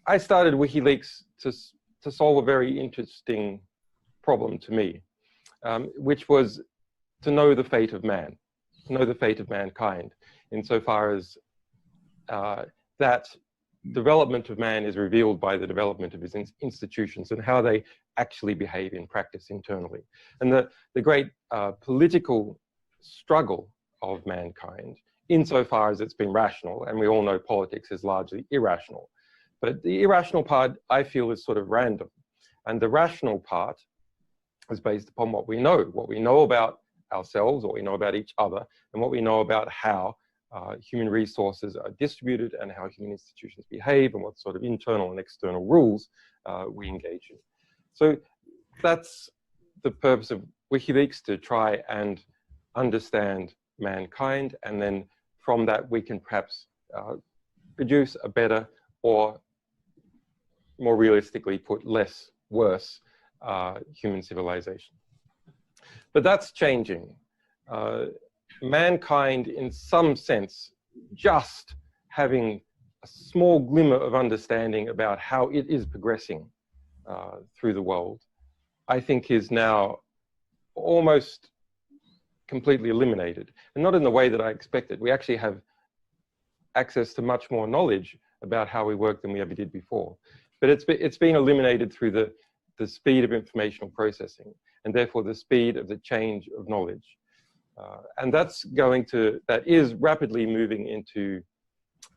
I started WikiLeaks to solve a very interesting problem to me, which was to know the fate of man, to know the fate of mankind, insofar as that development of man is revealed by the development of his institutions and how they actually behave in practice internally. And the great political struggle of mankind, insofar as it's been rational, and we all know politics is largely irrational, but the irrational part, I feel, is sort of random. And the rational part is based upon what we know about ourselves, what we know about each other, and what we know about how human resources are distributed and how human institutions behave and what sort of internal and external rules we engage in. So that's the purpose of WikiLeaks, to try and understand mankind, and then from that we can perhaps produce a better, or more realistically put, worse human civilization. But that's changing. Mankind, in some sense, just having a small glimmer of understanding about how it is progressing through the world, I think is now almost completely eliminated. And not in the way that I expected. We actually have access to much more knowledge about how we work than we ever did before. But it's been eliminated through the speed of informational processing, and therefore the speed of the change of knowledge. And that is rapidly moving into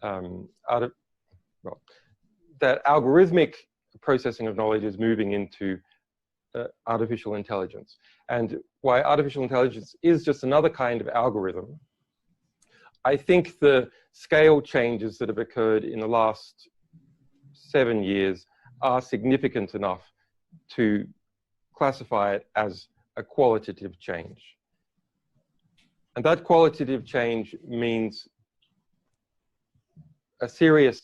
that algorithmic processing of knowledge is moving into artificial intelligence. And why artificial intelligence is just another kind of algorithm, I think the scale changes that have occurred in the last 7 years are significant enough to classify it as a qualitative change. And that qualitative change means a serious,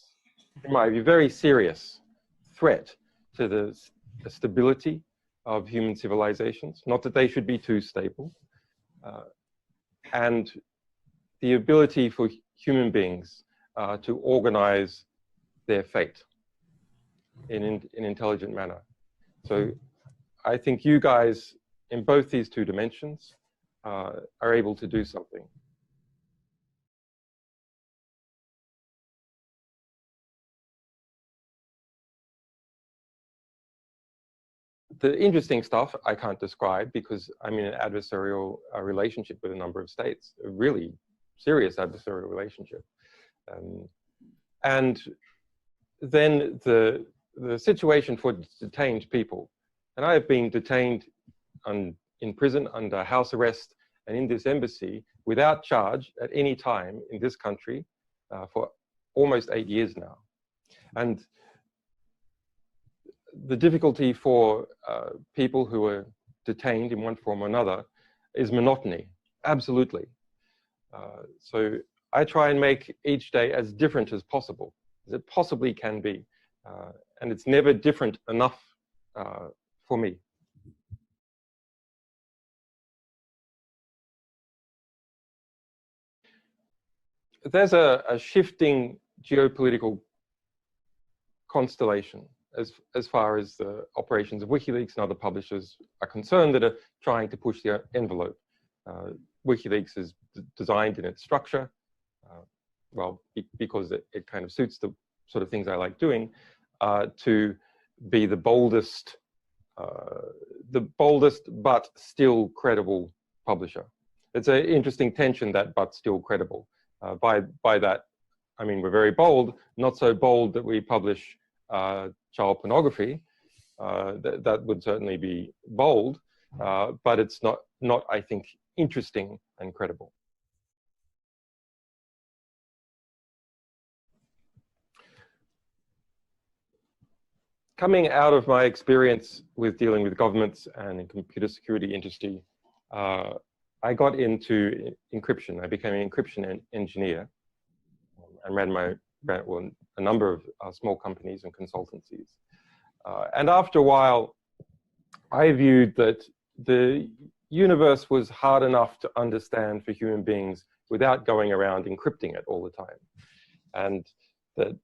in my view, very serious threat to the stability of human civilizations. Not that they should be too stable. And the ability for human beings to organize their fate in an intelligent manner. So I think you guys, in both these two dimensions, are able to do something. The interesting stuff I can't describe because I'm in an adversarial relationship with a number of states, a really serious adversarial relationship. And then the situation for detained people. And I have been detained in prison under house arrest and in this embassy without charge at any time in this country for almost 8 years now. And the difficulty for people who are detained in one form or another is monotony, absolutely. So I try and make each day as different as possible, as it possibly can be. And it's never different enough for me. There's a shifting geopolitical constellation as far as the operations of WikiLeaks and other publishers are concerned that are trying to push the envelope. WikiLeaks is designed in its structure, well, because it kind of suits the sort of things I like doing, to be the boldest but still credible publisher. It's an interesting tension, that but still credible. By that, I mean, we're very bold, not so bold that we publish child pornography. That would certainly be bold, but it's not, I think, interesting and credible. Coming out of my experience with dealing with governments and in computer security industry, I got into encryption. I became an encryption engineer and ran a number of small companies and consultancies. And after a while, I viewed that the universe was hard enough to understand for human beings without going around encrypting it all the time. And that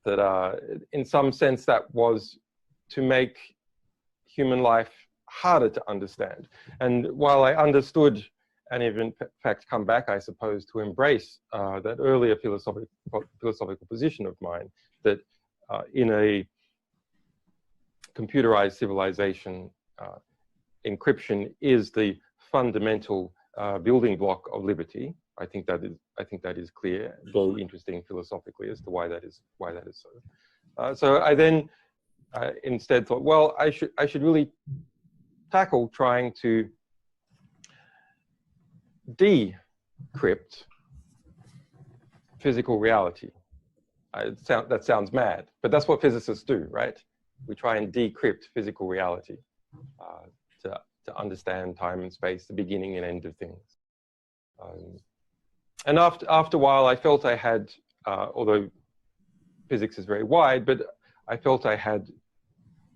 in some sense that was to make human life harder to understand. And while I understood, and even in fact come back, I suppose, to embrace that earlier philosophical position of mine, that in a computerized civilization, encryption is the fundamental building block of liberty. I think that is clear, very interesting philosophically as to why that is so. So I then instead thought, well, I should really tackle trying to decrypt physical reality. That sounds mad, but that's what physicists do, right? We try and decrypt physical reality to understand time and space, the beginning and end of things. And after a while, I felt I had, although physics is very wide, but I felt I had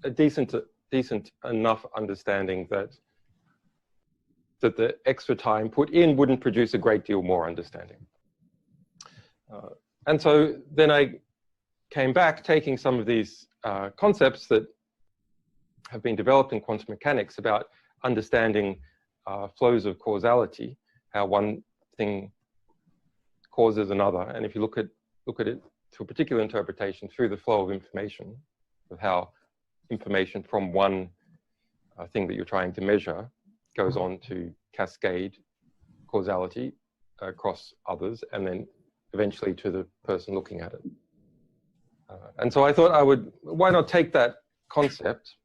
a decent enough understanding that the extra time put in wouldn't produce a great deal more understanding. And so then I came back taking some of these concepts that have been developed in quantum mechanics about understanding flows of causality, how one thing causes another. And if you look at it to a particular interpretation through the flow of information, of how information from one thing that you're trying to measure goes on to cascade causality across others, and then eventually to the person looking at it. And so I thought why not take that concept,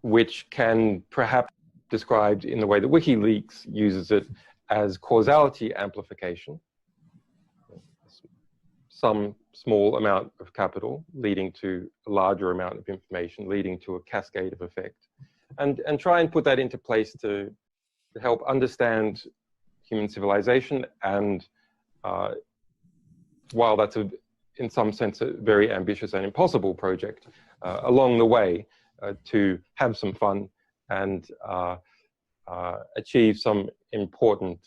which can perhaps be described in the way that WikiLeaks uses it as causality amplification. Some small amount of capital leading to a larger amount of information, leading to a cascade of effect. And try and put that into place to help understand human civilization. And while that's in some sense a very ambitious and impossible project, along the way to have some fun and achieve some important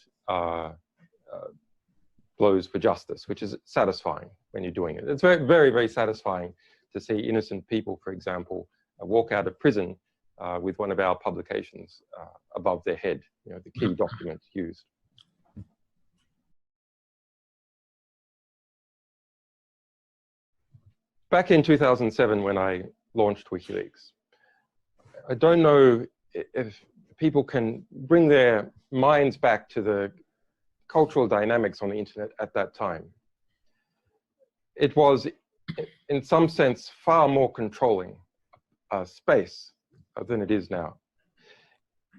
blows for justice, which is satisfying when you're doing it. It's very, very, very satisfying to see innocent people, for example, walk out of prison with one of our publications above their head, the key document used. Back in 2007, when I launched WikiLeaks, I don't know if people can bring their minds back to the cultural dynamics on the internet at that time. It was, in some sense, far more controlling space than it is now.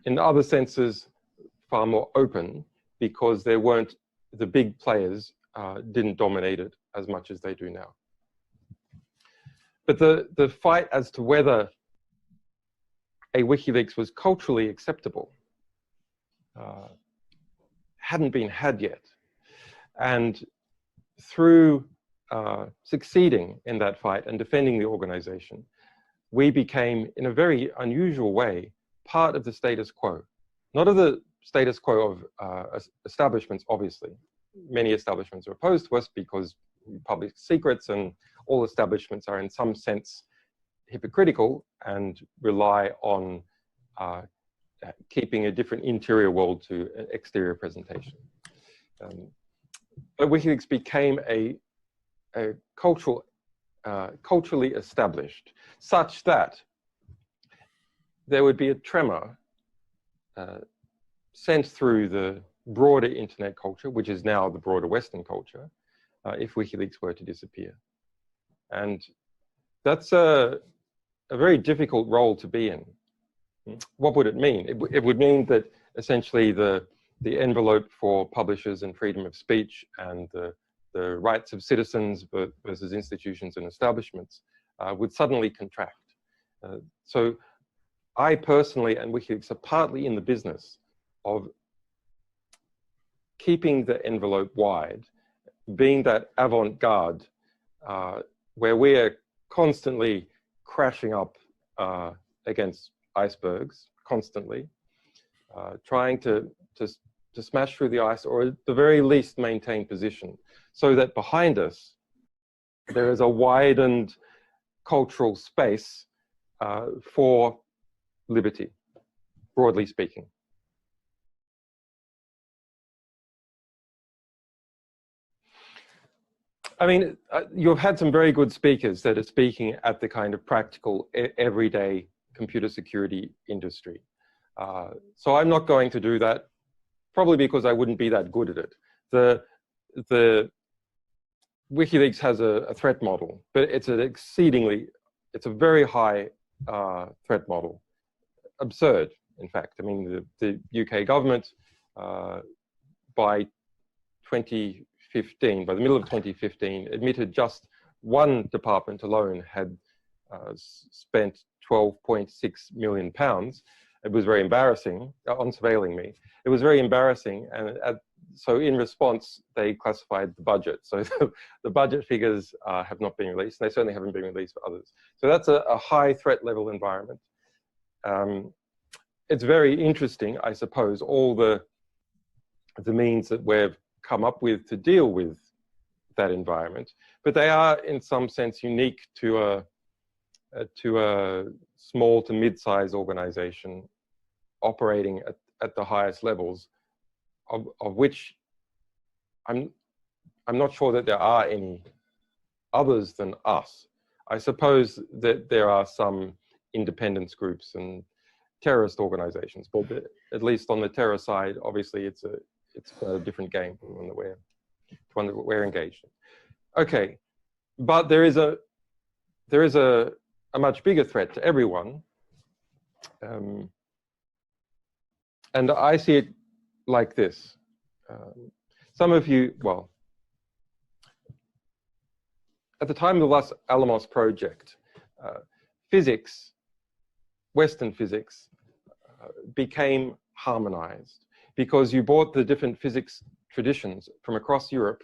In other senses, far more open, because there weren't, the big players didn't dominate it as much as they do now. But the fight as to whether a WikiLeaks was culturally acceptable hadn't been had yet. And through succeeding in that fight and defending the organization, we became, in a very unusual way, part of the status quo. Not of the status quo of establishments, obviously. Many establishments are opposed to us because we publish secrets, and all establishments are in some sense hypocritical and rely on keeping a different interior world to an exterior presentation. But WikiLeaks became a culturally established, such that there would be a tremor sent through the broader internet culture, which is now the broader Western culture, if WikiLeaks were to disappear. And that's a very difficult role to be in. What would it mean? It would mean that essentially the envelope for publishers and freedom of speech and the rights of citizens versus institutions and establishments would suddenly contract. So I personally and WikiLeaks are partly in the business of keeping the envelope wide, being that avant-garde where we're constantly crashing up against icebergs, constantly, trying to to smash through the ice, or at the very least maintain position, so that behind us there is a widened cultural space for liberty, broadly speaking. I mean, you've had some very good speakers that are speaking at the kind of practical, everyday computer security industry. So I'm not going to do that, probably because I wouldn't be that good at it. The WikiLeaks has a threat model, but it's it's a very high threat model. Absurd, in fact. I mean, the UK government, by the middle of 2015, admitted just one department alone had spent £12.6 million. It was very embarrassing, on surveilling me. It was very embarrassing, and so in response, they classified the budget. So the budget figures have not been released, and they certainly haven't been released for others. So that's a high threat level environment. It's very interesting, I suppose, all the means that we've come up with to deal with that environment, but they are in some sense unique to a small to mid-sized organization operating at the highest levels, of which I'm not sure that there are any others than us. I suppose that there are some independence groups and terrorist organizations, but at least on the terror side, obviously it's a different game from the one that we're engaged in. Okay, but there is a much bigger threat to everyone, and I see it like this. Some of you, well, at the time of the Los Alamos project, physics, Western physics, became harmonized because you brought the different physics traditions from across Europe,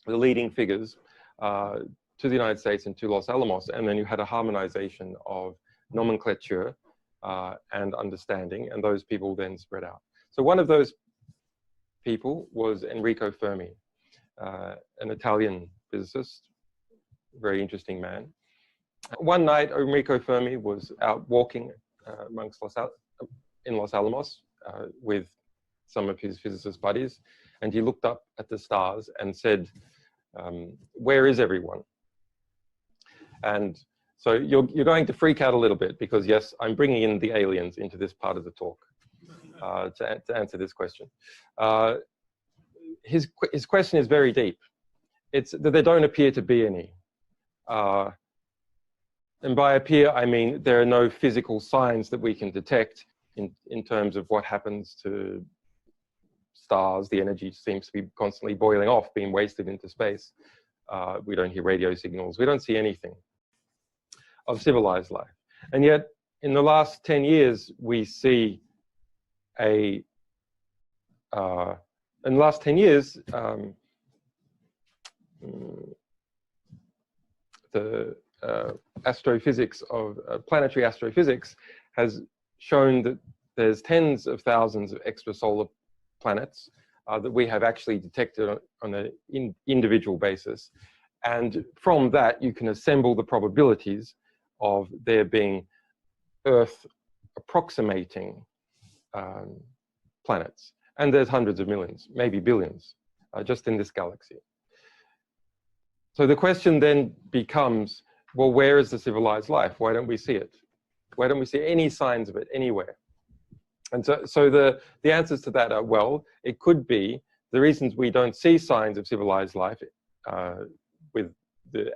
the leading figures, to the United States and to Los Alamos, and then you had a harmonization of nomenclature and understanding, and those people then spread out. So one of those people was Enrico Fermi, an Italian physicist, very interesting man. One night, Enrico Fermi was out walking amongst in Los Alamos with some of his physicist buddies, and he looked up at the stars and said, "Where is everyone?" And so you're going to freak out a little bit because, yes, I'm bringing in the aliens into this part of the talk to answer this question. His question is very deep. It's that there don't appear to be any. And by appear, I mean there are no physical signs that we can detect in terms of what happens to stars. The energy seems to be constantly boiling off, being wasted into space. We don't hear radio signals. We don't see anything of civilized life. And yet, in the last 10 years, we see in the last 10 years, the astrophysics of planetary astrophysics has shown that there's tens of thousands of extrasolar planets that we have actually detected on an individual basis. And from that, you can assemble the probabilities of there being Earth approximating planets. And there's hundreds of millions, maybe billions, just in this galaxy. So the question then becomes, well, where is the civilized life? Why don't we see it? Why don't we see any signs of it anywhere? And so the answers to that are, well, it could be the reasons we don't see signs of civilized life with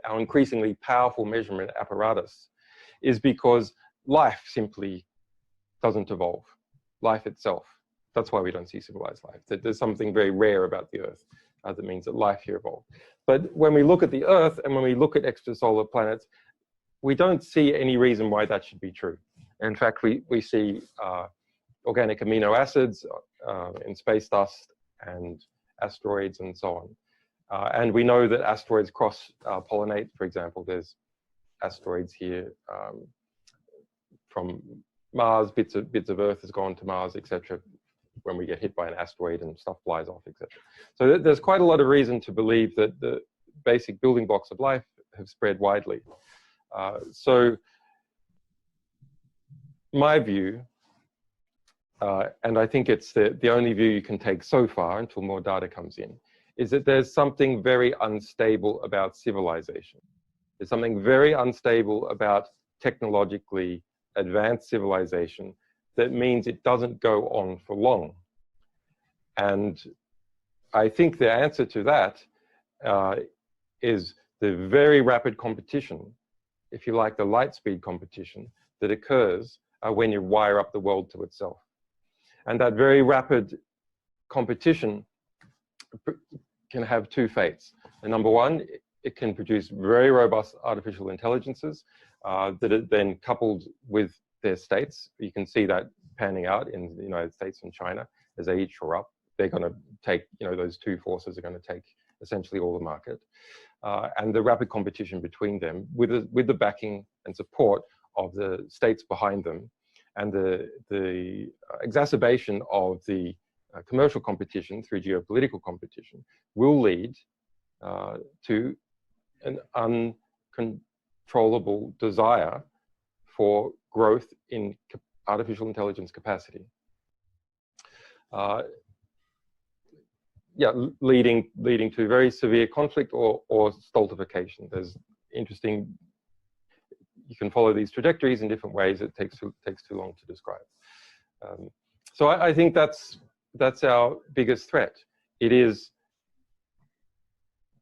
our increasingly powerful measurement apparatus is because life simply doesn't evolve. Life itself. That's why we don't see civilized life. There's something very rare about the Earth that means that life here evolved. But when we look at the Earth and when we look at extrasolar planets, we don't see any reason why that should be true. In fact, we see organic amino acids in space dust and asteroids and so on. And we know that asteroids cross-pollinate. For example, there's asteroids here from Mars, bits of Earth has gone to Mars, etc. when we get hit by an asteroid and stuff flies off, etc. So there's quite a lot of reason to believe that the basic building blocks of life have spread widely. So my view, and I think it's the only view you can take so far until more data comes in, is that there's something very unstable about civilization. There's something very unstable about technologically advanced civilization that means it doesn't go on for long. And I think the answer to that is the very rapid competition, if you like, the light speed competition that occurs when you wire up the world to itself. And that very rapid competition can have two fates. And number one, it can produce very robust artificial intelligences that are then coupled with their states. You can see that panning out in the United States and China as they each shore up. They're going to take, those two forces are going to take essentially all the market. And the rapid competition between them with the backing and support of the states behind them, and the exacerbation of the commercial competition through geopolitical competition will lead to an uncontrollable desire for growth in artificial intelligence capacity. Leading to very severe conflict or stultification. There's interesting, you can follow these trajectories in different ways. It takes too long to describe. So I think that's our biggest threat. It is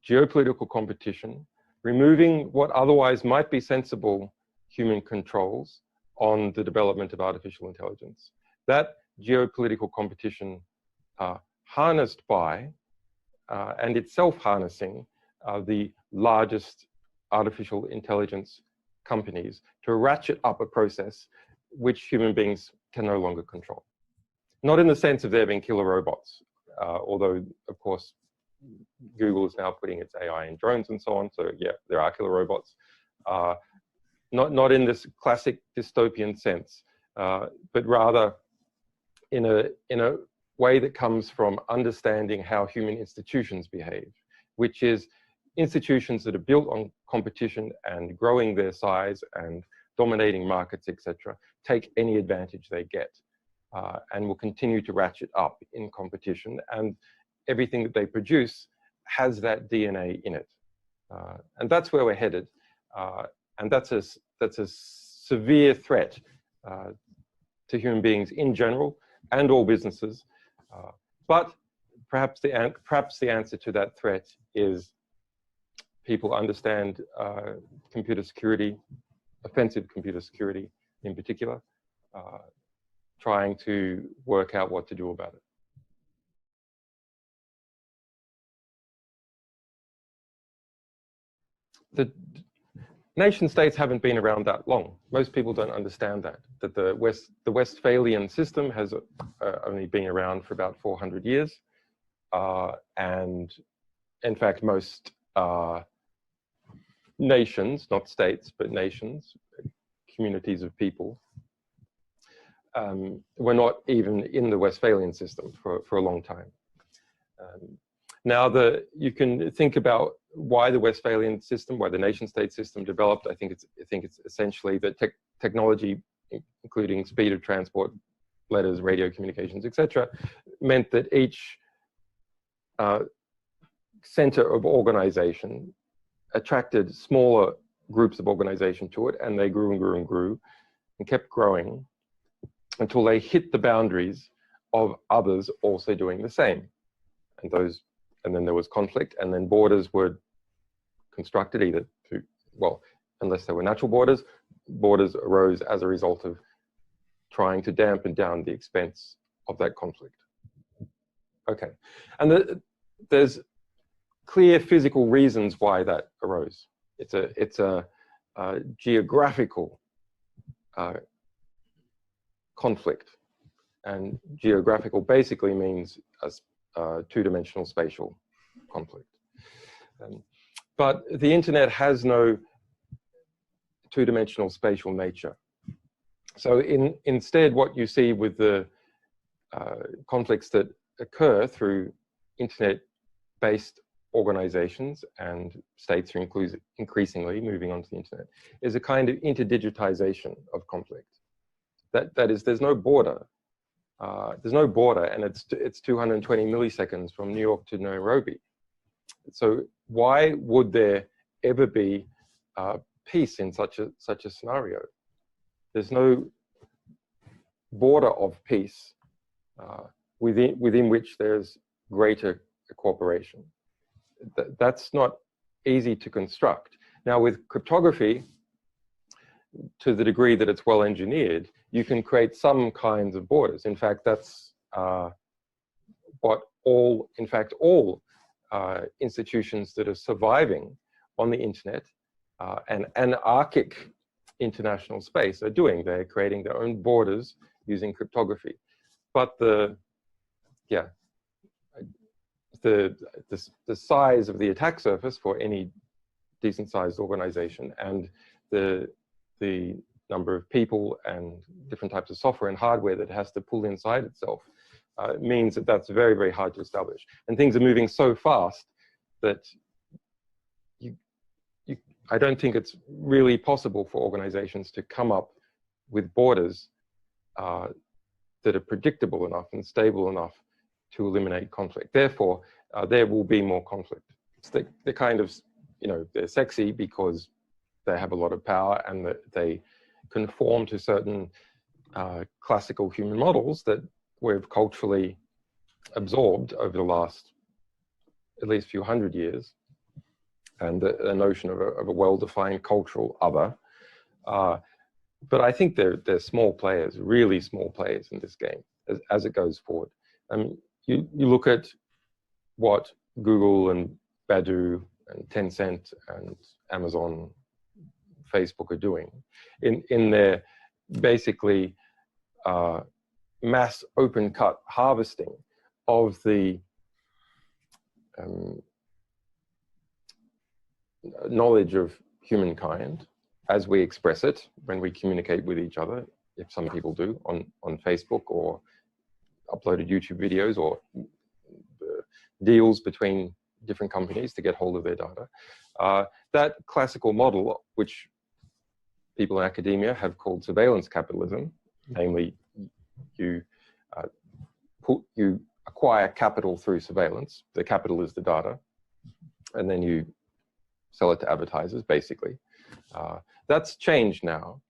geopolitical competition, removing what otherwise might be sensible human controls on the development of artificial intelligence. That geopolitical competition harnessed by and itself harnessing the largest artificial intelligence companies to ratchet up a process which human beings can no longer control. Not in the sense of there being killer robots, although of course Google is now putting its AI in drones and so on, so yeah, there are killer robots. Not in this classic dystopian sense, but rather in a way that comes from understanding how human institutions behave, which is institutions that are built on competition and growing their size and dominating markets, etc., take any advantage they get and will continue to ratchet up in competition, and everything that they produce has that DNA in it. And that's where we're headed. And that's a severe threat to human beings in general and all businesses. But perhaps the answer to that threat is people understand computer security, offensive computer security in particular, trying to work out what to do about it. The nation states haven't been around that long. Most people don't understand that the Westphalian system has only been around for about 400 years. And in fact, most nations, not states, but nations, communities of people, were not even in the Westphalian system for a long time. Now, you can think about why the Westphalian system, why the nation-state system developed. I think it's essentially that technology, including speed of transport, letters, radio communications, etc., meant that each center of organization attracted smaller groups of organization to it, and they grew and grew and grew and kept growing until they hit the boundaries of others also doing the same. And then there was conflict, and then borders were constructed either through, well, unless they were natural borders, borders arose as a result of trying to dampen down the expense of that conflict. Okay, and there's clear physical reasons why that arose. It's a geographical conflict, and geographical basically means a two-dimensional spatial conflict. But the internet has no two-dimensional spatial nature. So instead, what you see with the conflicts that occur through internet-based organizations, and states are increasingly moving onto the internet, is a kind of interdigitization of conflict. That is, there's no border. There's no border, and it's 220 milliseconds from New York to Nairobi. So why would there ever be peace in such a scenario? There's no border of peace within which there's greater cooperation. That's not easy to construct. Now, with cryptography, to the degree that it's well engineered, you can create some kinds of borders. In fact, that's what all institutions that are surviving on the internet and anarchic international space are doing. They're creating their own borders using cryptography. But the size of the attack surface for any decent sized organization, and the number of people and different types of software and hardware that it has to pull inside itself means that that's very, very hard to establish. And things are moving so fast that I don't think it's really possible for organizations to come up with borders that are predictable enough and stable enough to eliminate conflict. Therefore, there will be more conflict. They're kind of, they're sexy because they have a lot of power and that they conform to certain classical human models that we've culturally absorbed over the last at least few hundred years, and the notion of a well-defined cultural other. But I think they're small players, really small players in this game as it goes forward. You look at what Google and Baidu and Tencent and Amazon, Facebook are doing in their basically mass open cut harvesting of the knowledge of humankind as we express it when we communicate with each other, if some people do on Facebook, or uploaded YouTube videos, or deals between different companies to get hold of their data. That classical model, which people in academia have called surveillance capitalism, namely you acquire capital through surveillance. The capital is the data, and then you sell it to advertisers, basically. That's changed now.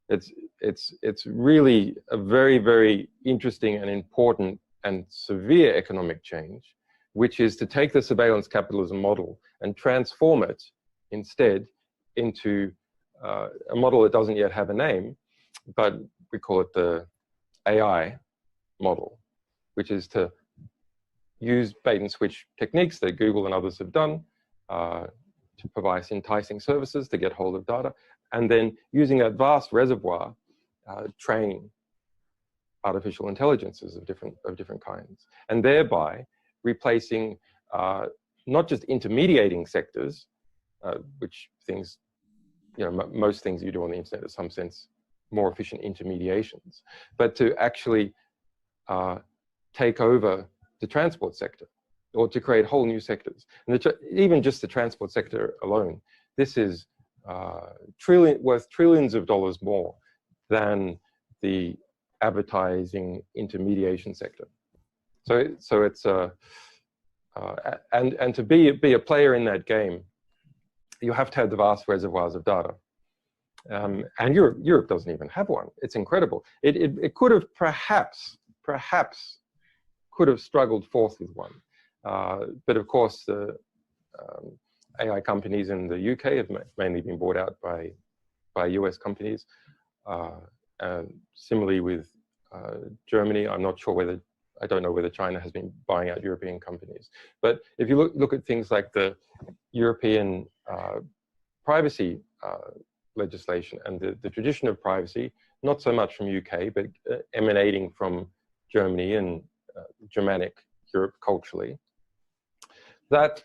It's really a very, very interesting and important and severe economic change, which is to take the surveillance capitalism model and transform it instead into a model that doesn't yet have a name, but we call it the AI model, which is to use bait and switch techniques that Google and others have done to provide enticing services to get hold of data, and then using that vast reservoir, train artificial intelligences of different kinds, and thereby replacing not just intermediating sectors, which things, most things you do on the internet are, in some sense, more efficient intermediations, but to actually take over the transport sector, or to create whole new sectors. And even just the transport sector alone, this is worth trillions of dollars more than the advertising intermediation sector. So it's and to be a player in that game, you have to have the vast reservoirs of data. And Europe doesn't even have one. It's incredible. It could have perhaps could have struggled forth with one. But of course, the AI companies in the UK have mainly been bought out by US companies. Similarly with Germany, I'm not sure I don't know whether China has been buying out European companies. But if you look at things like the European privacy legislation and the tradition of privacy, not so much from UK, but emanating from Germany and Germanic Europe culturally, that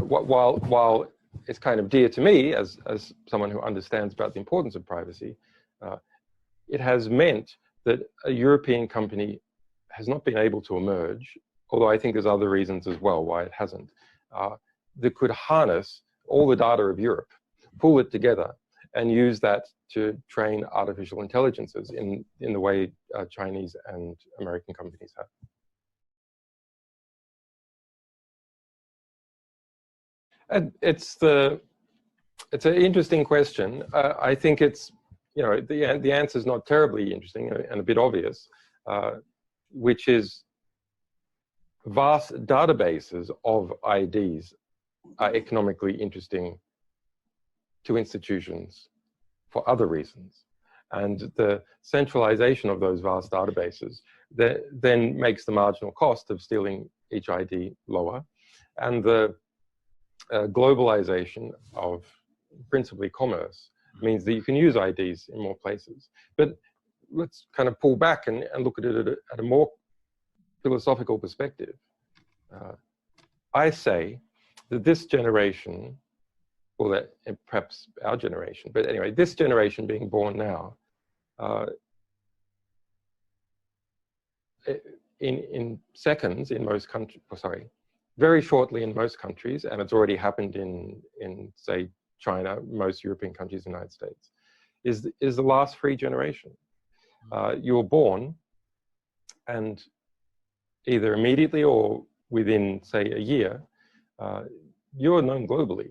while it's kind of dear to me as someone who understands about the importance of privacy, It has meant that a European company has not been able to emerge, although I think there's other reasons as well why it hasn't, that could harness all the data of Europe, pull it together, and use that to train artificial intelligences in the way Chinese and American companies have. And it's an interesting question. I think it's, you know, the answer is not terribly interesting and a bit obvious, which is vast databases of IDs are economically interesting to institutions for other reasons. And the centralization of those vast databases then makes the marginal cost of stealing each ID lower. And the globalization of principally commerce means that you can use IDs in more places. But let's kind of pull back and look at it at a more philosophical perspective. I say that this generation, or that perhaps our generation, but anyway, this generation being born now, in seconds in most countries, sorry, very shortly in most countries, and it's already happened in say, China, most European countries, United States, is the last free generation. You were born, and either immediately or within, say, a year, you're known globally.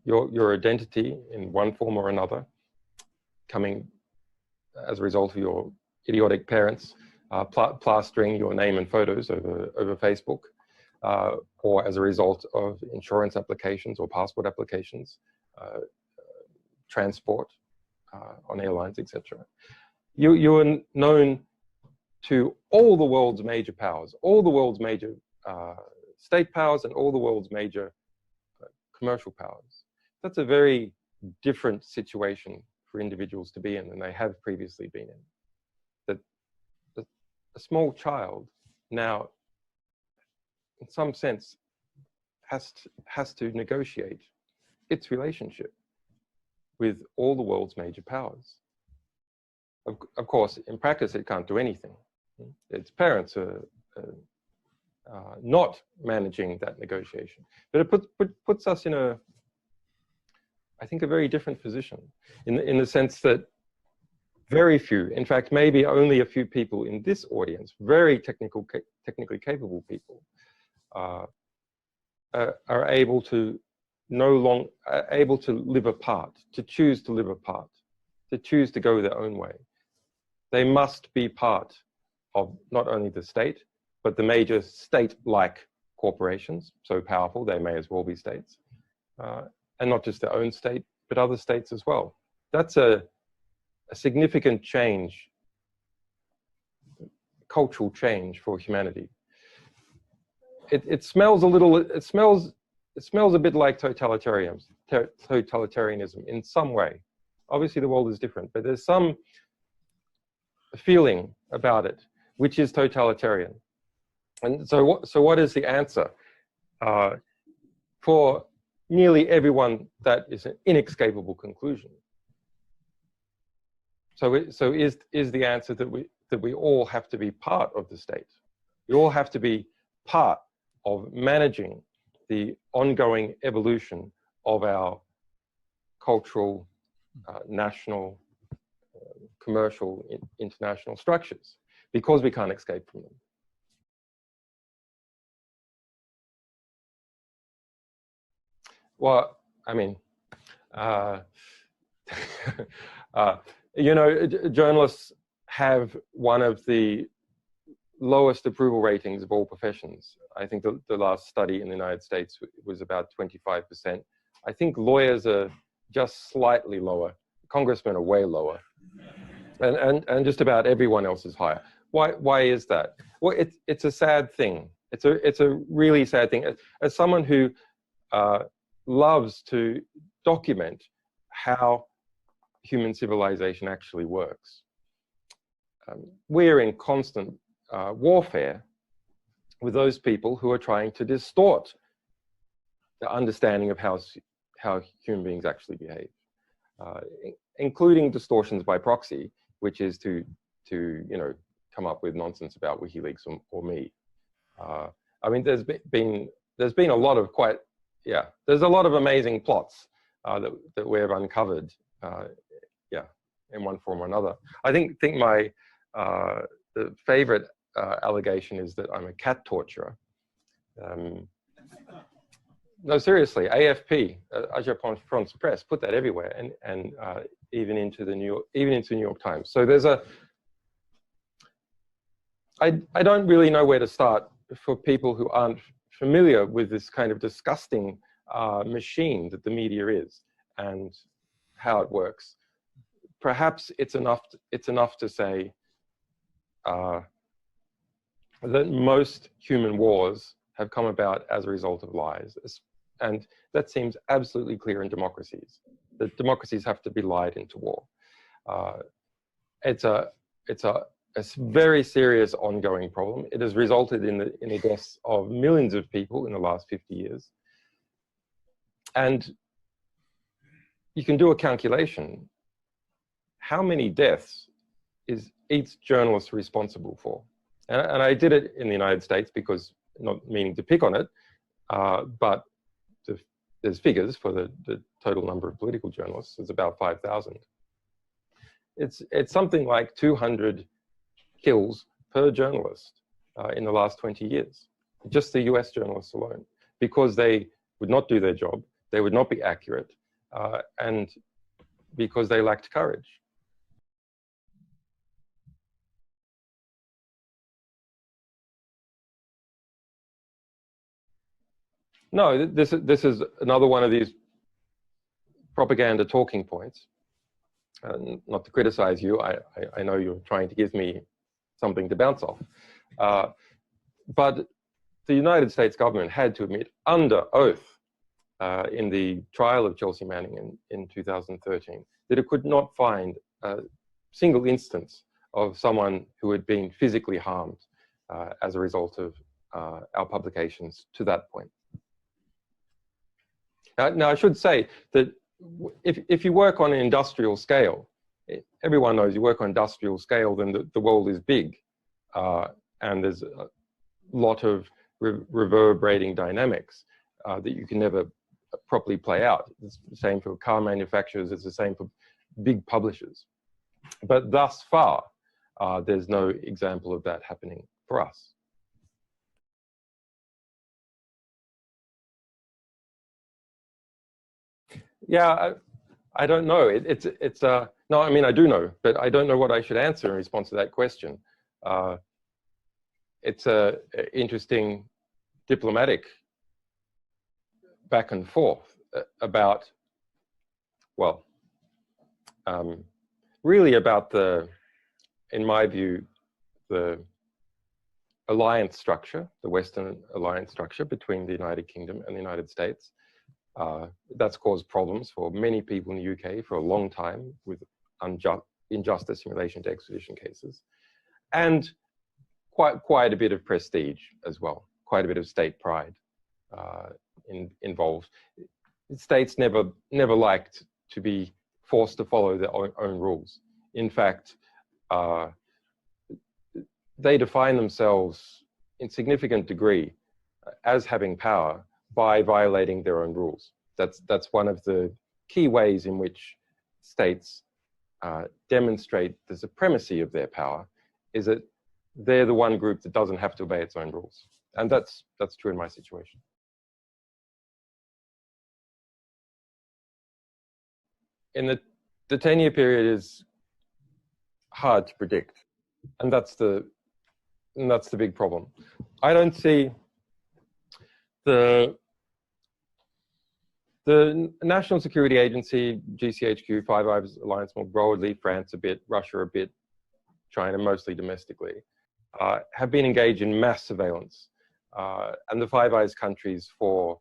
Your identity in one form or another, coming as a result of your idiotic parents plastering your name and photos over Facebook, or as a result of insurance applications or passport applications, transport on airlines, etc. You are known to all the world's major powers, all the world's major state powers, and all the world's major commercial powers. That's a very different situation for individuals to be in than they have previously been in. That a small child now, in some sense, has to negotiate its relationship with all the world's major powers. Of course, in practice, it can't do anything. Its parents are not managing that negotiation. But it puts us in I think, a very different position in the sense that very few, in fact, maybe only a few people in this audience, very technically capable people, are able to live apart, to choose to live apart, to choose to go their own way. They must be part of not only the state, but the major state-like corporations, so powerful they may as well be states, and not just their own state, but other states as well. That's a significant change, cultural change for humanity. It smells a little. It smells a bit like totalitarianism in some way. Obviously, the world is different, but there's some feeling about it which is totalitarian. And so what is the answer? For nearly everyone, that is an inescapable conclusion. So is the answer that we all have to be part of the state? We all have to be part of managing the ongoing evolution of our cultural, national, commercial, international structures, because we can't escape from them. Well, I mean, you know, journalists have one of the lowest approval ratings of all professions. I think the last study in the United States was about 25%. I think lawyers are just slightly lower. Congressmen are way lower. And just about everyone else is higher. Why is that? Well, it's a sad thing. It's a really sad thing. As someone who loves to document how human civilization actually works, we're in constant warfare with those people who are trying to distort the understanding of how human beings actually behave. including distortions by proxy, which is to come up with nonsense about WikiLeaks or me. I mean, there's been a lot of there's a lot of amazing plots that we have uncovered, in one form or another. I think my the favorite allegation is that I'm a cat torturer. No, seriously, AFP, Agence France Presse, put that everywhere, and even into the New York Times. So there's I don't really know where to start for people who aren't familiar with this kind of disgusting machine that the media is and how it works. Perhaps it's enough to say that most human wars have come about as a result of lies. And that seems absolutely clear in democracies, that democracies have to be lied into war. It's a very serious ongoing problem. It has resulted in the deaths of millions of people in the last 50 years. And you can do a calculation. How many deaths is each journalist responsible for? And I did it in the United States because, not meaning to pick on it, but there's figures for the total number of political journalists. It's about 5,000. It's something like 200 kills per journalist in the last 20 years. Just the US journalists alone, because they would not do their job, they would not be accurate, and because they lacked courage. No, this is another one of these propaganda talking points. Not to criticize you, I know you're trying to give me something to bounce off. But the United States government had to admit under oath in the trial of Chelsea Manning in 2013 that it could not find a single instance of someone who had been physically harmed as a result of our publications to that point. Now, I should say that if you work on an industrial scale, everyone knows you work on industrial scale, then the world is big. And there's a lot of reverberating dynamics that you can never properly play out. It's the same for car manufacturers, it's the same for big publishers. But thus far, there's no example of that happening for us. Yeah, I don't know. No, I mean, I do know, but I don't know what I should answer in response to that question. It's an interesting diplomatic back and forth about, well, really about in my view, the alliance structure, the Western alliance structure between the United Kingdom and the United States. That's caused problems for many people in the UK for a long time with injustice in relation to extradition cases, and quite a bit of prestige as well, quite a bit of state pride involved. States never liked to be forced to follow their own rules. In fact, they define themselves in significant degree as having power by violating their own rules. That's one of the key ways in which states demonstrate the supremacy of their power, is that they're the one group that doesn't have to obey its own rules. And that's true in my situation. In the 10-year period is hard to predict. And that's the big problem. I don't see the National Security Agency, GCHQ, Five Eyes Alliance more broadly, France a bit, Russia a bit, China mostly domestically, have been engaged in mass surveillance. And the Five Eyes countries for,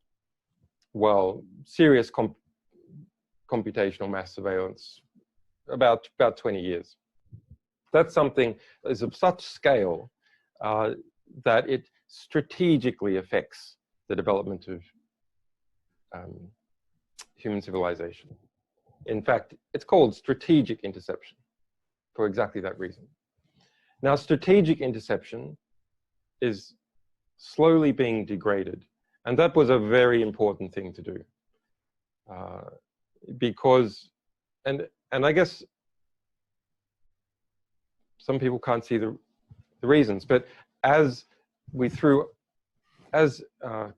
well, serious computational mass surveillance about 20 years. That's something that is of such scale that it strategically affects the development of human civilization. In fact, it's called strategic interception for exactly that reason. Now, strategic interception is slowly being degraded, and that was a very important thing to do, because, and I guess some people can't see the reasons, but as the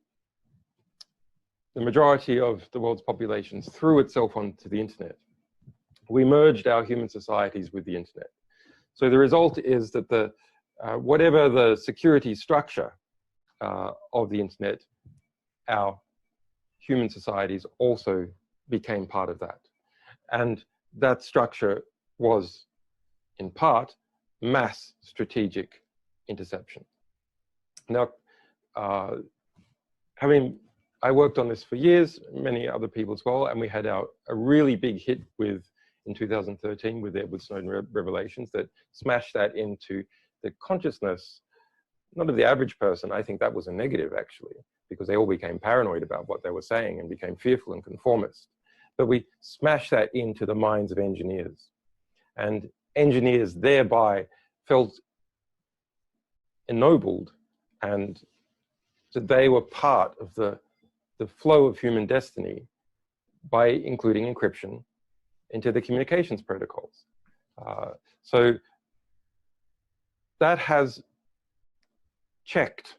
majority of the world's populations threw itself onto the internet, we merged our human societies with the internet. So the result is that whatever the security structure of the internet, our human societies also became part of that. And that structure was, in part, mass strategic interception. Now, I worked on this for years, many other people as well, and we had a really big hit in 2013 with the Edward Snowden revelations that smashed that into the consciousness, not of the average person. I think that was a negative, actually, because they all became paranoid about what they were saying and became fearful and conformist. But we smashed that into the minds of engineers. And engineers thereby felt ennobled, and that they were part of the flow of human destiny by including encryption into the communications protocols. So that has checked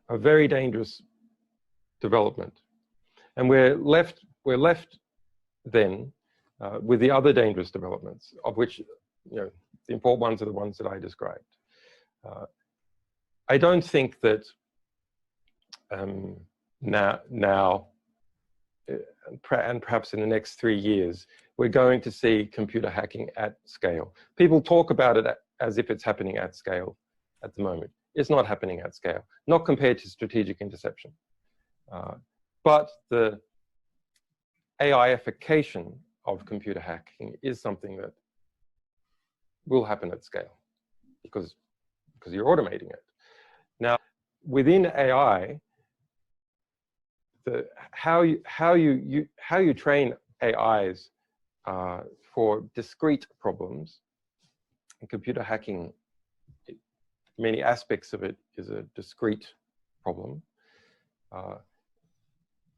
a very dangerous development. And we're left then with the other dangerous developments, of which, the important ones are the ones that I described. I don't think that now, and perhaps in the next 3 years, we're going to see computer hacking at scale. People talk about it as if it's happening at scale at the moment. It's not happening at scale, not compared to strategic interception. But the AIification of computer hacking is something that will happen at scale because you're automating it. Now, within AI, how you train AIs for discrete problems, and computer hacking, many aspects of it is a discrete problem.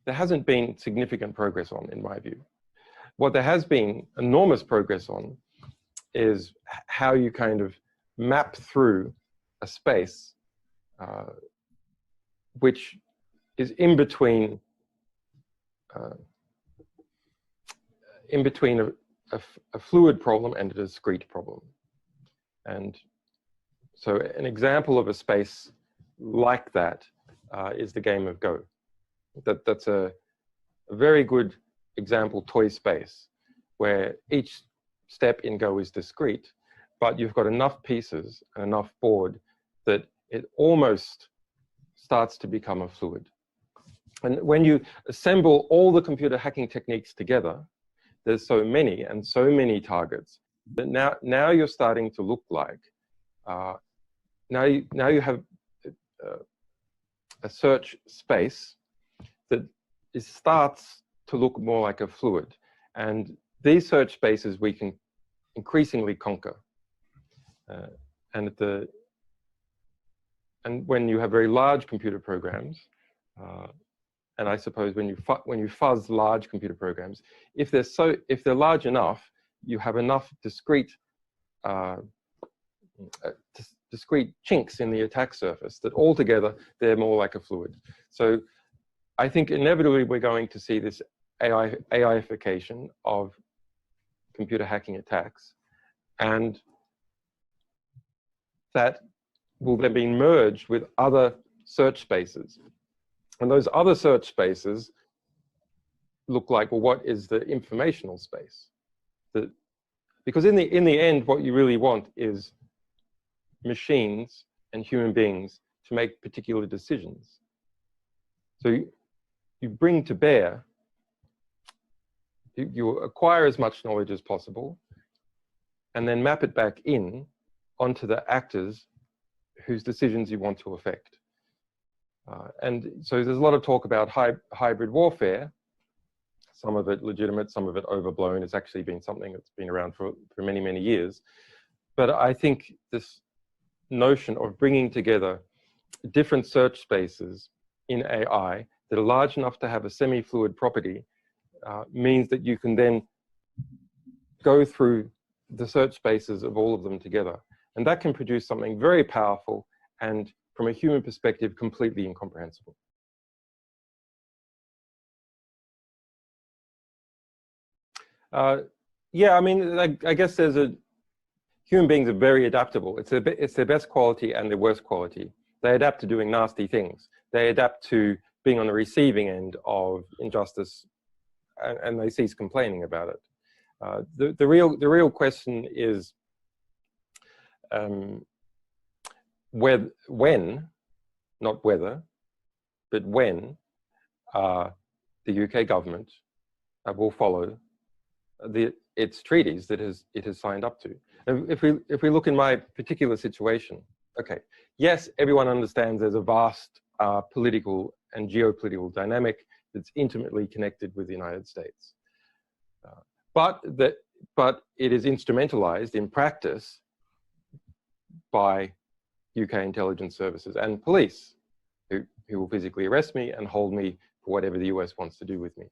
There hasn't been significant progress on, in my view. What there has been enormous progress on is how you kind of map through a space which is in between a fluid problem and a discrete problem. And so an example of a space like that is the game of Go. That's a very good example toy space where each step in Go is discrete, but you've got enough pieces and enough board that it almost starts to become a fluid. And when you assemble all the computer hacking techniques together, there's so many and so many targets that now you're starting to look like, now you have a search space that starts to look more like a fluid. And these search spaces we can increasingly conquer. And when you have very large computer programs, and I suppose when you fuzz large computer programs, if they're large enough, you have enough discrete chinks in the attack surface that altogether they're more like a fluid. So I think inevitably we're going to see this AIification of computer hacking attacks, and that will then be merged with other search spaces. And those other search spaces look like, well, what is the informational space? Because in the end, what you really want is machines and human beings to make particular decisions. So you bring to bear, you acquire as much knowledge as possible, and then map it back in onto the actors whose decisions you want to affect. And so there's a lot of talk about hybrid warfare, some of it legitimate, some of it overblown. It's actually been something that's been around for many, many years. But I think this notion of bringing together different search spaces in AI that are large enough to have a semi-fluid property means that you can then go through the search spaces of all of them together. And that can produce something very powerful and, from a human perspective, completely incomprehensible. Yeah, I mean, I guess human beings are very adaptable. It's their best quality and their worst quality. They adapt to doing nasty things. They adapt to being on the receiving end of injustice, and they cease complaining about it. The real question is when, not whether, but when the UK government will follow its treaties that it has signed up to. If we look in my particular situation, okay, yes, everyone understands there's a vast political and geopolitical dynamic that's intimately connected with the United States, but it is instrumentalized in practice by UK intelligence services and police, who will physically arrest me and hold me for whatever the US wants to do with me.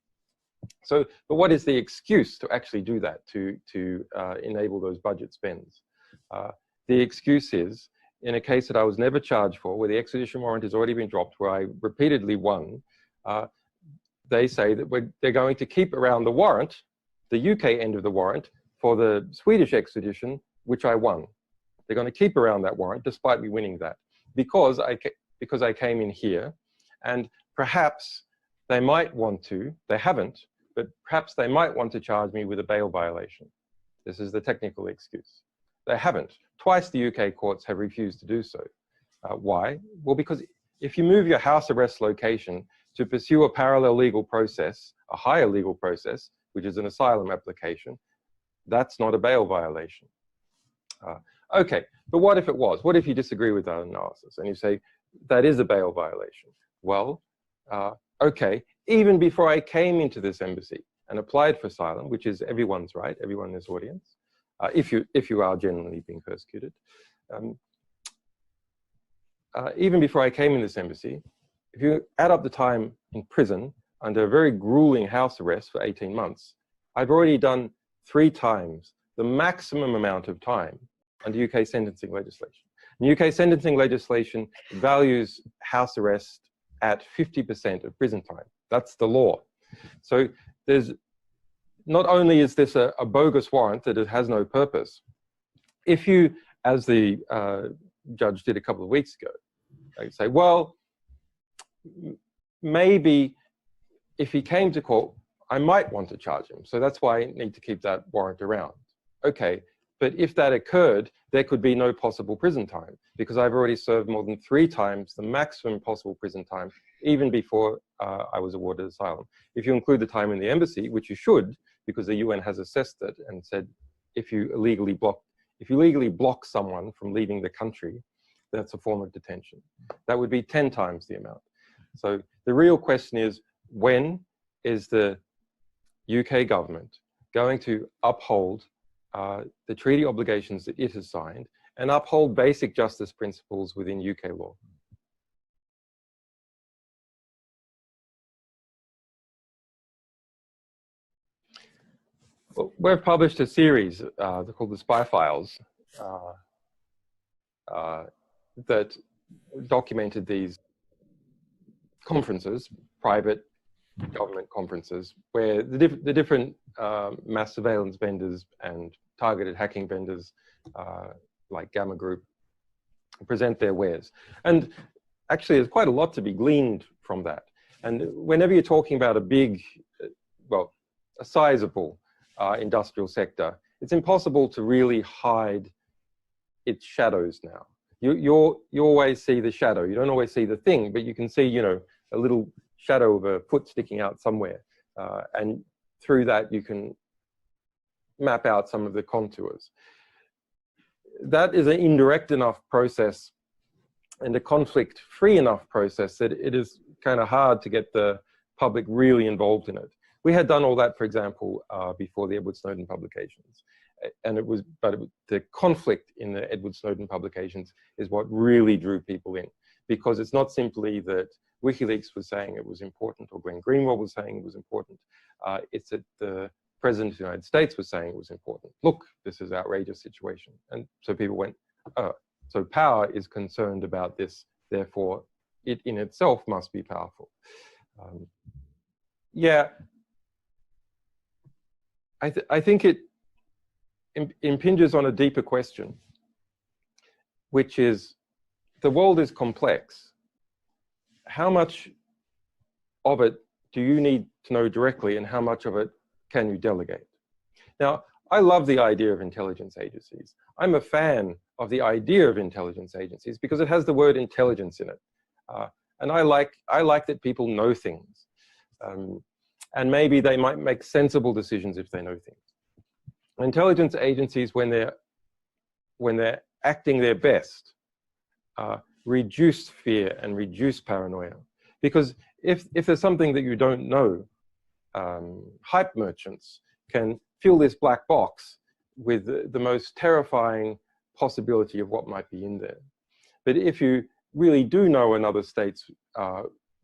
So, but what is the excuse to actually do that, to enable those budget spends? The excuse is, in a case that I was never charged for, where the extradition warrant has already been dropped, where I repeatedly won, they say that they're going to keep around the warrant, the UK end of the warrant, for the Swedish extradition, which I won. They're going to keep around that warrant, despite me winning that, because I came in here, and perhaps they might want to, they haven't, but perhaps they might want to charge me with a bail violation. This is the technical excuse. They haven't. Twice the UK courts have refused to do so. Why? Well, because if you move your house arrest location to pursue a parallel legal process, a higher legal process, which is an asylum application, that's not a bail violation. Okay, but what if it was? What if you disagree with that analysis and you say that is a bail violation? Well, okay, even before I came into this embassy and applied for asylum, which is everyone's right, everyone in this audience, if you are genuinely being persecuted, even before I came in this embassy, if you add up the time in prison under a very grueling house arrest for 18 months, I've already done 3 times the maximum amount of time under UK sentencing legislation. And UK sentencing legislation values house arrest at 50% of prison time. That's the law. So there's, not only is this a bogus warrant that it has no purpose, if you, as the judge did a couple of weeks ago, they say, well, maybe if he came to court, I might want to charge him. So that's why I need to keep that warrant around. Okay, but if that occurred, there could be no possible prison time because I've already served more than 3 times the maximum possible prison time, even before I was awarded asylum. If you include the time in the embassy, which you should, because the UN has assessed it and said, if you legally block someone from leaving the country, that's a form of detention. That would be 10 times the amount. So the real question is, when is the UK government going to uphold the treaty obligations that it has signed and uphold basic justice principles within UK law? Well, we've published a series called the Spy Files that documented these conferences, private government conferences, where the different mass surveillance vendors and targeted hacking vendors like Gamma Group present their wares. And actually, there's quite a lot to be gleaned from that. And whenever you're talking about a big, well, a sizable industrial sector, it's impossible to really hide its shadows now. You always see the shadow. You don't always see the thing, but you can see, you know, a little shadow of a foot sticking out somewhere. And through that, you can map out some of the contours. That is an indirect enough process and a conflict-free enough process that it is kind of hard to get the public really involved in it. We had done all that, for example, before the Edward Snowden publications. And the conflict in the Edward Snowden publications is what really drew people in, because it's not simply that WikiLeaks was saying it was important or Glenn Greenwald was saying it was important. It's that the President of the United States was saying it was important. Look, this is an outrageous situation. And so people went, oh, so power is concerned about this, therefore it in itself must be powerful. Yeah, I think it impinges on a deeper question, which is the world is complex. How much of it do you need to know directly, and how much of it can you delegate? Now, I love the idea of intelligence agencies. I'm a fan of the idea of intelligence agencies because it has the word intelligence in it. And I like that people know things. And maybe they might make sensible decisions if they know things. Intelligence agencies, when they're acting their best, reduce fear and reduce paranoia. Because if there's something that you don't know, hype merchants can fill this black box with the most terrifying possibility of what might be in there. But if you really do know another state's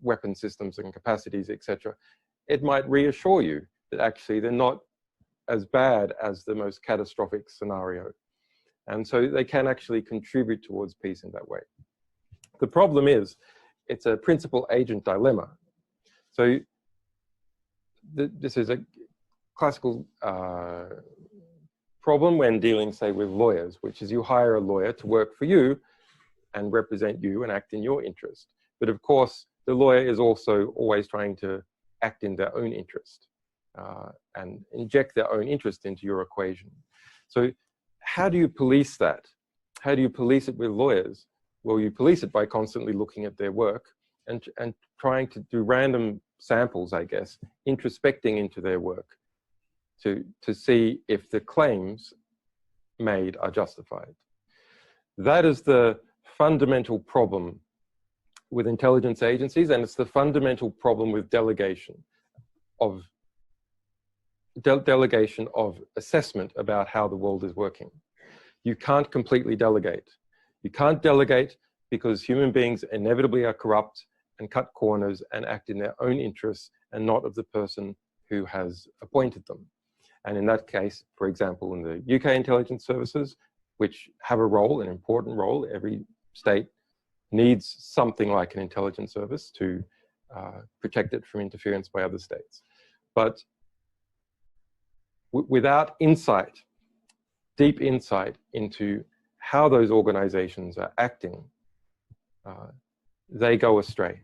weapon systems and capacities, etc., it might reassure you that actually they're not as bad as the most catastrophic scenario. And so they can actually contribute towards peace in that way. The problem is, it's a principal-agent dilemma. So this is a classical problem when dealing, say, with lawyers, which is you hire a lawyer to work for you and represent you and act in your interest. But of course, the lawyer is also always trying to act in their own interest and inject their own interest into your equation. So how do you police that? How do you police it with lawyers? Well, you police it by constantly looking at their work and trying to do random samples, I guess, introspecting into their work to see if the claims made are justified. That is the fundamental problem with intelligence agencies, and it's the fundamental problem with delegation of assessment about how the world is working. You can't completely delegate. You can't delegate because human beings inevitably are corrupt and cut corners and act in their own interests and not of the person who has appointed them. And in that case, for example, in the UK intelligence services, which have a role, an important role, every state needs something like an intelligence service to protect it from interference by other states. But without insight, deep insight into how those organizations are acting, they go astray.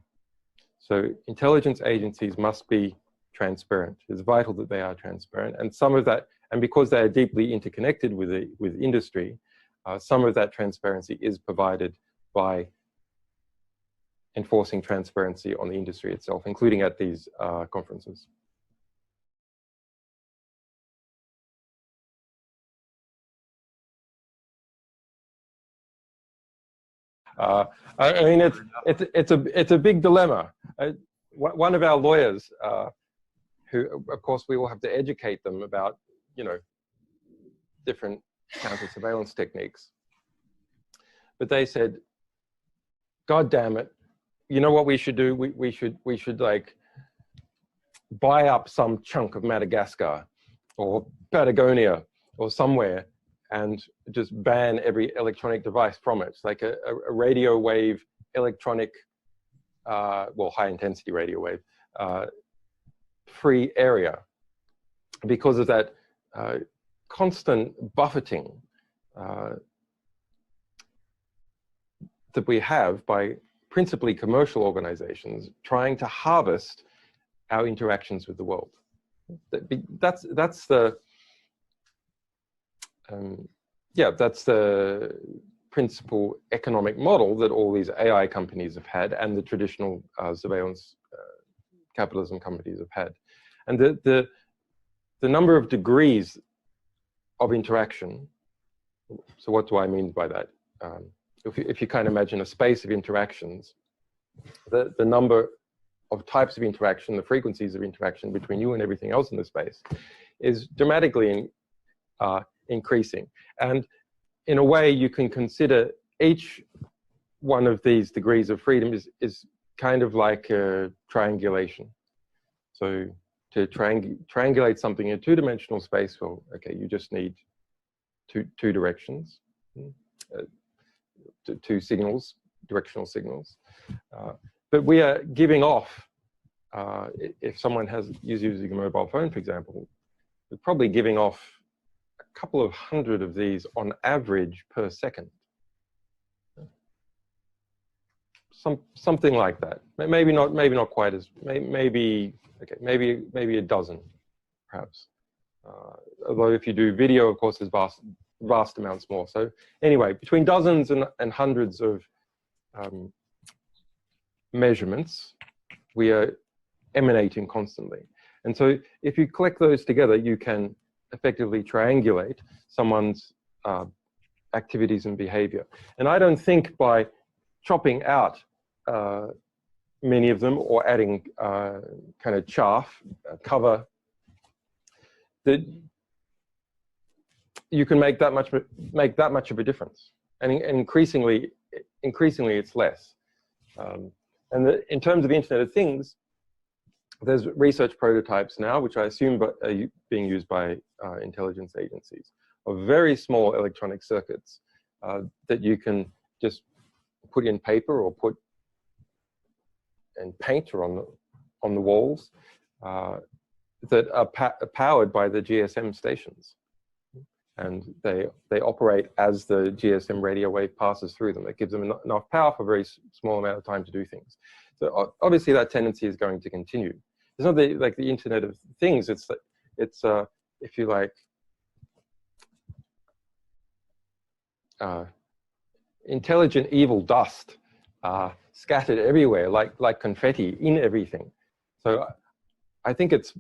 So intelligence agencies must be transparent. It's vital that they are transparent. And some of that, and because they are deeply interconnected with industry, some of that transparency is provided by enforcing transparency on the industry itself, including at these conferences. I mean, it's a big dilemma. One of our lawyers, who of course we will have to educate them about, different counter surveillance techniques. But they said, God damn it, you know what we should do? We should like buy up some chunk of Madagascar or Patagonia or somewhere and just ban every electronic device from it. It's like a radio wave electronic, well, high intensity radio wave, free area, because of that constant buffeting that we have by principally commercial organizations trying to harvest our interactions with the world. That's the that's the principal economic model that all these AI companies have had, and the traditional surveillance capitalism companies have had. And the number of degrees of interaction. So what do I mean by that? If you kind of imagine a space of interactions, the number of types of interaction, the frequencies of interaction between you and everything else in the space, is dramatically increasing. And in a way, you can consider each one of these degrees of freedom is kind of like a triangulation. So to triangulate something in a two-dimensional space, well, okay, you just need two directions, two signals, directional signals. But we are giving off, if someone is using a mobile phone, for example, we're probably giving off a couple of hundred of these on average per second. Something like that. Maybe not quite as, maybe a dozen, perhaps. Although if you do video, of course, there's vast amounts more. So anyway, between dozens and hundreds of measurements, we are emanating constantly. And so if you collect those together, you can effectively triangulate someone's activities and behavior. And I don't think by chopping out many of them or adding kind of chaff, cover, that you can make that much of a difference. And increasingly it's less. And in terms of the Internet of Things, there's research prototypes now, which I assume are being used by intelligence agencies, of very small electronic circuits that you can just put in paper or put in paint or on the walls that are powered by the GSM stations. And they operate as the GSM radio wave passes through them. It gives them enough power for a very small amount of time to do things. So obviously that tendency is going to continue. It's not like the Internet of Things. It's if you like, intelligent evil dust scattered everywhere, like confetti in everything. So I think it's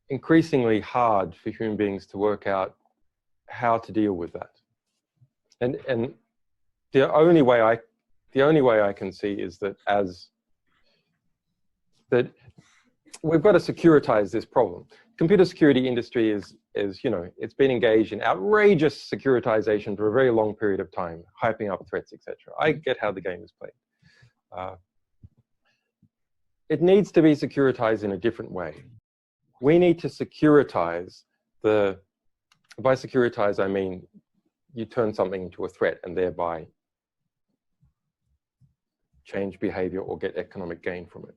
increasingly hard for human beings to work out how to deal with that. And the only way I can see is that we've got to securitize this problem. Computer security industry is it's been engaged in outrageous securitization for a very long period of time, hyping up threats, etc. I get how the game is played. It needs to be securitized in a different way. We need to securitize by securitize, I mean, you turn something into a threat and thereby change behavior or get economic gain from it.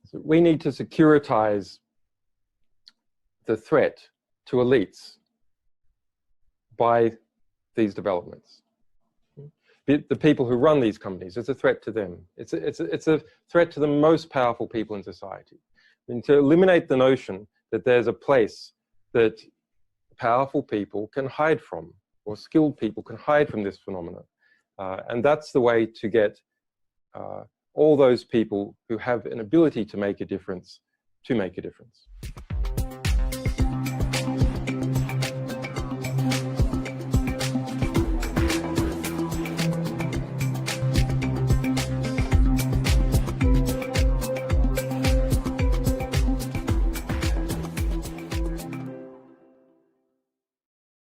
So we need to securitize the threat to elites by these developments. The people who run these companies, it's a threat to them. It's a threat to the most powerful people in society. And to eliminate the notion that there's a place that powerful people can hide from, or skilled people can hide from this phenomenon. And that's the way to get all those people who have an ability to make a difference, to make a difference.